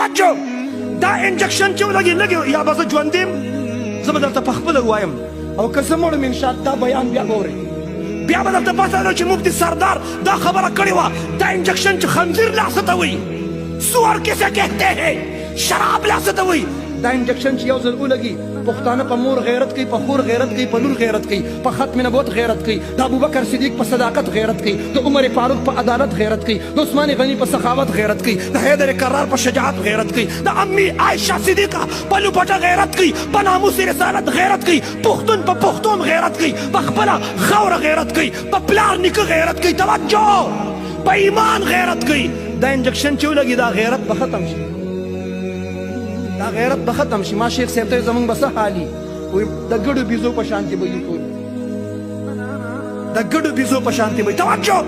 توجه دا انجکشن چې ولګي یا به زه ژوند یم زه به درته پخپله ووایم او که زه مړ م انشاءالله دا بیان بیا به اورئ بیا به درته پته لرو چې مفتي سردار دا خبره کړې وه دا انجکشن چې خنزیر لاسه ته وایي سور کیسے کہتے ہیں شراب لاسه ته وایي دا انجکشن چې یو ځل ولګي پښتانه په مور غیرت کوي په خور غیرت کوي په لور غیرت کوي په ختم نبوت غیرت کوي د ابوبکر صدیق په صداقت غیرت کوي د عمر فاروق په عدالت غیرت کوي د عثمان غنی په سخاوت غیرت کوي د حیدر کرار په شجاعت غیرت کوي د امی عائشہ صدیقه په لوپټه غیرت کوي په ناموس رسالت غیرت کوي پښتون په پښتون غیرت کوي په خپله خاوره غیرت کوي په پلار نیکه غیرت کوي توجه په ایمان غیرت کوي دا انجکشن چې ولګي دا غیرت به ختم شي دا غیرت به ختم شي ما شیخ صاحب ته زمونږ به څه حالي وایي د ګډو بیزو په شانتې به یو ټول د ګډو بیزو په شانتې به توجه